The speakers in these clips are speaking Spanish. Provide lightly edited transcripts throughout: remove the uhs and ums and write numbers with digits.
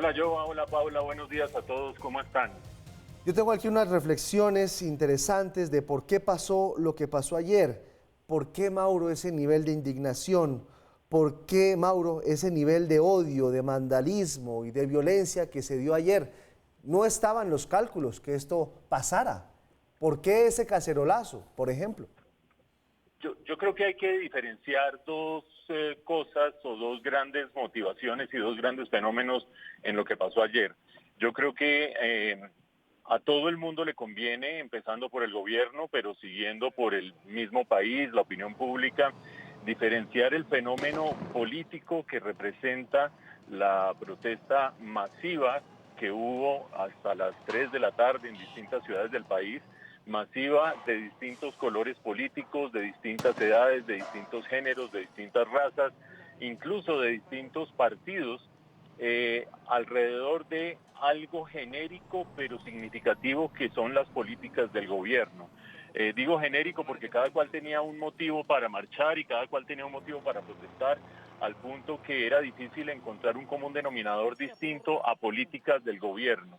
Hola Joa, hola Paula, buenos días a todos, ¿cómo están? Yo tengo aquí unas reflexiones interesantes de por qué pasó lo que pasó ayer, por qué, Mauro, ese nivel de indignación, por qué, Mauro, ese nivel de odio, de vandalismo y de violencia que se dio ayer. No estaban los cálculos que esto pasara. ¿Por qué ese cacerolazo, por ejemplo? Yo creo que hay que diferenciar dos cosas o dos grandes motivaciones y dos grandes fenómenos en lo que pasó ayer. Yo creo que a todo el mundo le conviene, empezando por el gobierno, pero siguiendo por el mismo país, la opinión pública, diferenciar el fenómeno político que representa la protesta masiva que hubo hasta las 3 de la tarde en distintas ciudades del país, masiva de distintos colores políticos, de distintas edades, de distintos géneros, de distintas razas, incluso de distintos partidos, alrededor de algo genérico pero significativo que son las políticas del gobierno. Digo genérico porque cada cual tenía un motivo para marchar y cada cual tenía un motivo para protestar, al punto que era difícil encontrar un común denominador distinto a políticas del gobierno.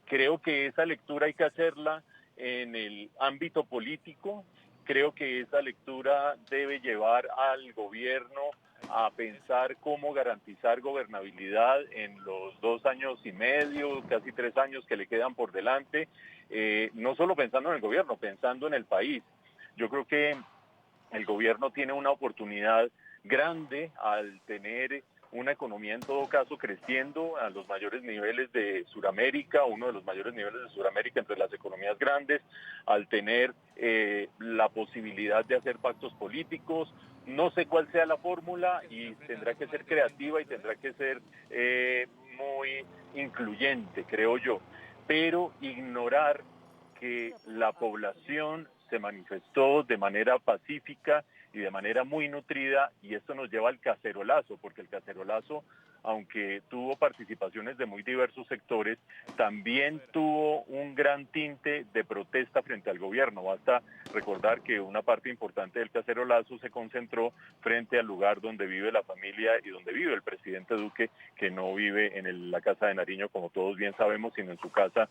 Creo que esa lectura hay que hacerla en el ámbito político. Creo que esa lectura debe llevar al gobierno a pensar cómo garantizar gobernabilidad en los 2 años y medio, casi 3 años que le quedan por delante, no solo pensando en el gobierno, pensando en el país. Yo creo que el gobierno tiene una oportunidad grande al tener una economía en todo caso creciendo a los mayores niveles de Sudamérica, uno de los mayores niveles de Sudamérica entre las economías grandes, al tener la posibilidad de hacer pactos políticos. No sé cuál sea la fórmula y tendrá que ser creativa y tendrá que ser muy incluyente, creo yo. Pero ignorar que la población se manifestó de manera pacífica y de manera muy nutrida, y esto nos lleva al cacerolazo, porque el cacerolazo, aunque tuvo participaciones de muy diversos sectores, también tuvo un gran tinte de protesta frente al gobierno. Basta recordar que una parte importante del cacerolazo se concentró frente al lugar donde vive la familia y donde vive el presidente Duque, que no vive en la Casa de Nariño, como todos bien sabemos, sino en su casa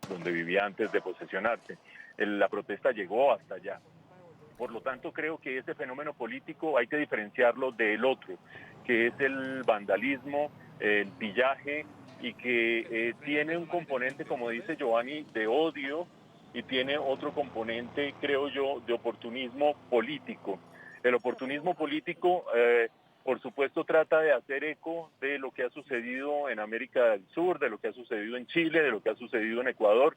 donde vivía antes de posesionarse. La protesta llegó hasta allá. Por lo tanto, creo que ese fenómeno político hay que diferenciarlo del otro, que es el vandalismo, el pillaje, y que tiene un componente, como dice Giovanni, de odio, y tiene otro componente, creo yo, de oportunismo político. El oportunismo político, por supuesto, trata de hacer eco de lo que ha sucedido en América del Sur, de lo que ha sucedido en Chile, de lo que ha sucedido en Ecuador,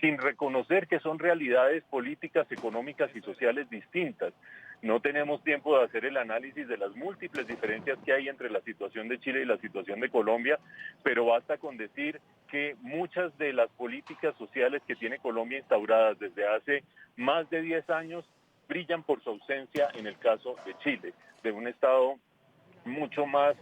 sin reconocer que son realidades políticas, económicas y sociales distintas. No tenemos tiempo de hacer el análisis de las múltiples diferencias que hay entre la situación de Chile y la situación de Colombia, pero basta con decir que muchas de las políticas sociales que tiene Colombia instauradas desde hace más de 10 años brillan por su ausencia en el caso de Chile, de un Estado mucho más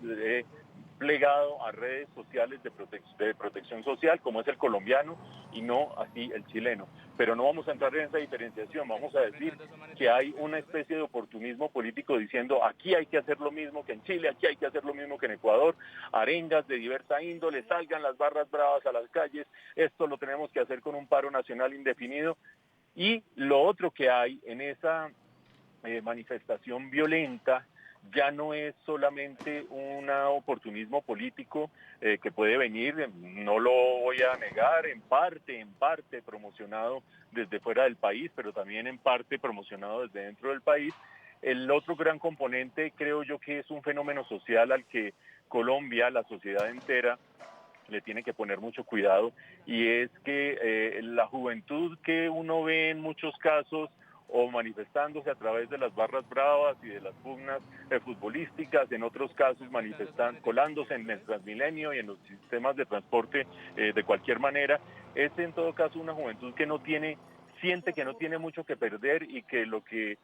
plegado a redes sociales de protección social, como es el colombiano, y no así el chileno. Pero no vamos a entrar en esa diferenciación, vamos a decir que hay una especie de oportunismo político diciendo aquí hay que hacer lo mismo que en Chile, aquí hay que hacer lo mismo que en Ecuador, arengas de diversa índole, salgan las barras bravas a las calles, esto lo tenemos que hacer con un paro nacional indefinido. Y lo otro que hay en esa manifestación violenta ya no es solamente un oportunismo político que puede venir, no lo voy a negar, en parte promocionado desde fuera del país, pero también en parte promocionado desde dentro del país. El otro gran componente creo yo que es un fenómeno social al que Colombia, la sociedad entera, le tiene que poner mucho cuidado, y es que la juventud que uno ve en muchos casos o manifestándose a través de las barras bravas y de las pugnas futbolísticas, en otros casos colándose en el Transmilenio y en los sistemas de transporte de cualquier manera, es en todo caso una juventud que siente que no tiene mucho que perder y que lo que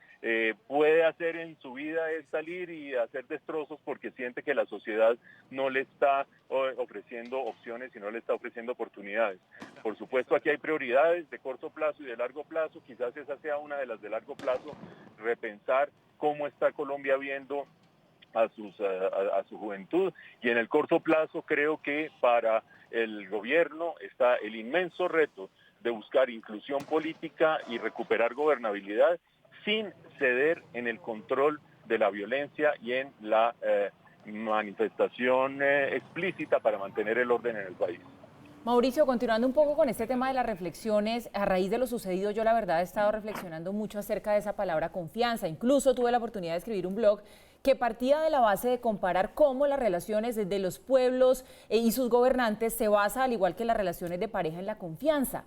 puede hacer en su vida es salir y hacer destrozos porque siente que la sociedad no le está ofreciendo opciones y no le está ofreciendo oportunidades. Por supuesto, aquí hay prioridades de corto plazo y de largo plazo, quizás esa sea una de las de largo plazo, repensar cómo está Colombia viendo a su juventud, y en el corto plazo creo que para el gobierno está el inmenso reto de buscar inclusión política y recuperar gobernabilidad sin ceder en el control de la violencia y en la manifestación explícita para mantener el orden en el país. Mauricio, continuando un poco con este tema de las reflexiones, a raíz de lo sucedido, yo la verdad he estado reflexionando mucho acerca de esa palabra confianza. Incluso tuve la oportunidad de escribir un blog que partía de la base de comparar cómo las relaciones de los pueblos y sus gobernantes se basa, al igual que las relaciones de pareja, en la confianza.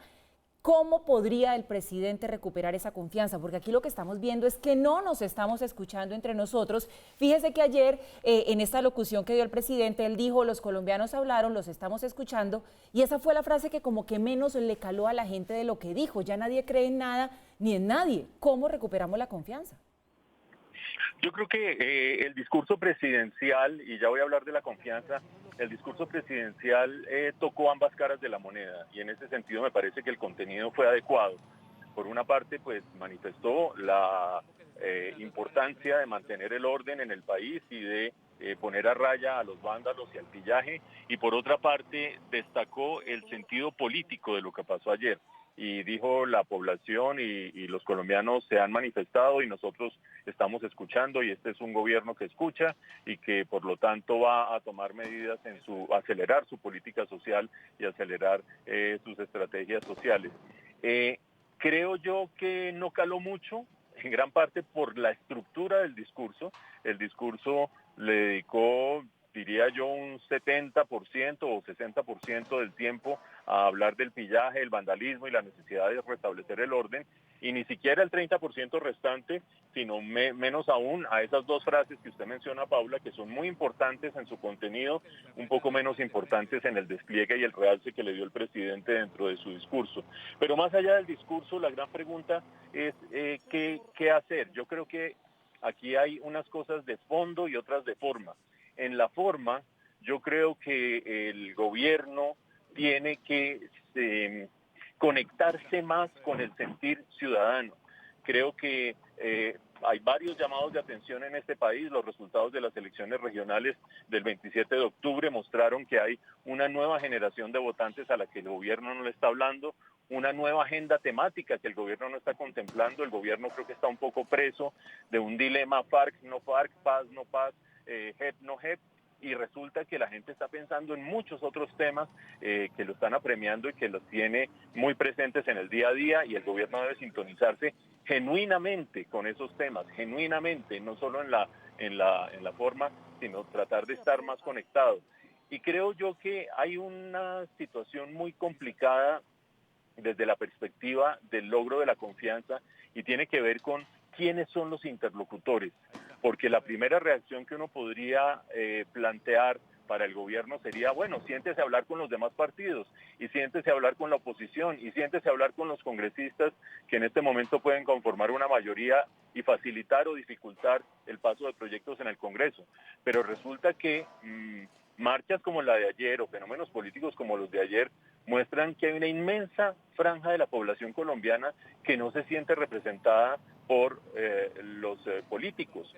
¿Cómo podría el presidente recuperar esa confianza? Porque aquí lo que estamos viendo es que no nos estamos escuchando entre nosotros. Fíjese que ayer, en esta locución que dio el presidente, él dijo, los colombianos hablaron, los estamos escuchando, y esa fue la frase que como que menos le caló a la gente de lo que dijo. Ya nadie cree en nada ni en nadie. ¿Cómo recuperamos la confianza? Yo creo que el discurso presidencial, y ya voy a hablar de la confianza, el discurso presidencial tocó ambas caras de la moneda, y en ese sentido me parece que el contenido fue adecuado. Por una parte, pues manifestó la importancia de mantener el orden en el país y de poner a raya a los vándalos y al pillaje, y por otra parte destacó el sentido político de lo que pasó ayer. Y dijo, la población y los colombianos se han manifestado y nosotros estamos escuchando, y este es un gobierno que escucha y que por lo tanto va a tomar medidas en acelerar su política social y acelerar sus estrategias sociales. Creo yo que no caló mucho, en gran parte por la estructura del discurso. El discurso le dedicó, diría yo, un 70% o 60% del tiempo a hablar del pillaje, el vandalismo y la necesidad de restablecer el orden, y ni siquiera el 30% restante, sino menos aún a esas dos frases que usted menciona, Paula, que son muy importantes en su contenido, un poco menos importantes en el despliegue y el realce que le dio el presidente dentro de su discurso. Pero más allá del discurso, la gran pregunta es ¿qué hacer? Yo creo que aquí hay unas cosas de fondo y otras de forma. En la forma, yo creo que el gobierno tiene que conectarse más con el sentir ciudadano. Creo que hay varios llamados de atención en este país. Los resultados de las elecciones regionales del 27 de octubre mostraron que hay una nueva generación de votantes a la que el gobierno no le está hablando, una nueva agenda temática que el gobierno no está contemplando. El gobierno creo que está un poco preso de un dilema FARC, no FARC, paz, no paz, JEP, no JEP, y resulta que la gente está pensando en muchos otros temas que lo están apremiando y que los tiene muy presentes en el día a día, y el gobierno debe sintonizarse genuinamente con esos temas, genuinamente, no solo en la forma, sino tratar de estar más conectado. Y creo yo que hay una situación muy complicada desde la perspectiva del logro de la confianza, y tiene que ver con quiénes son los interlocutores, porque la primera reacción que uno podría plantear para el gobierno sería, bueno, siéntese a hablar con los demás partidos, y siéntese a hablar con la oposición, y siéntese a hablar con los congresistas que en este momento pueden conformar una mayoría y facilitar o dificultar el paso de proyectos en el Congreso. Pero resulta que marchas como la de ayer o fenómenos políticos como los de ayer muestran que hay una inmensa franja de la población colombiana que no se siente representada por los políticos.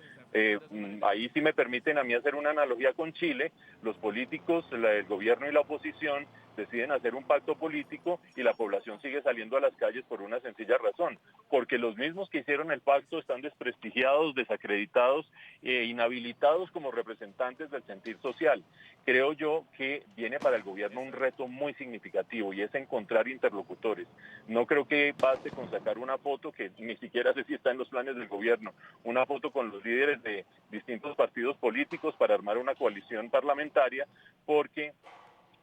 Ahí, si me permiten a mí hacer una analogía con Chile, los políticos, el gobierno y la oposición deciden hacer un pacto político y la población sigue saliendo a las calles por una sencilla razón, porque los mismos que hicieron el pacto están desprestigiados, desacreditados e inhabilitados como representantes del sentir social. Creo yo que viene para el gobierno un reto muy significativo, y es encontrar interlocutores. No creo que baste con sacar una foto, que ni siquiera sé si está en los planes del gobierno, una foto con los líderes de distintos partidos políticos para armar una coalición parlamentaria, porque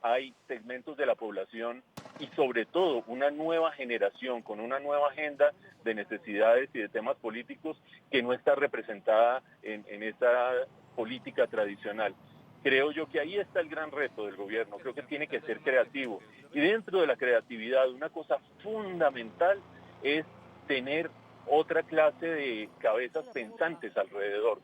hay segmentos de la población y sobre todo una nueva generación con una nueva agenda de necesidades y de temas políticos que no está representada en esa política tradicional. Creo yo que ahí está el gran reto del gobierno. Creo que tiene que ser creativo, y dentro de la creatividad una cosa fundamental es tener otra clase de cabezas pensantes alrededor,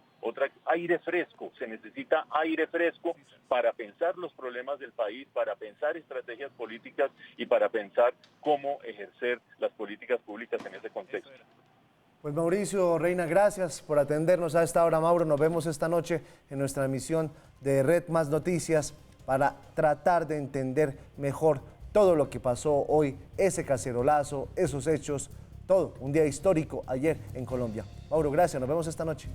aire fresco. Se necesita aire fresco para pensar los problemas del país, para pensar estrategias políticas y para pensar cómo ejercer las políticas públicas en ese contexto. Pues Mauricio Reina, gracias por atendernos a esta hora, Mauro. Nos vemos esta noche en nuestra emisión de Red Más Noticias para tratar de entender mejor todo lo que pasó hoy, ese cacerolazo, esos hechos, todo. Un día histórico ayer en Colombia. Mauro, gracias. Nos vemos esta noche.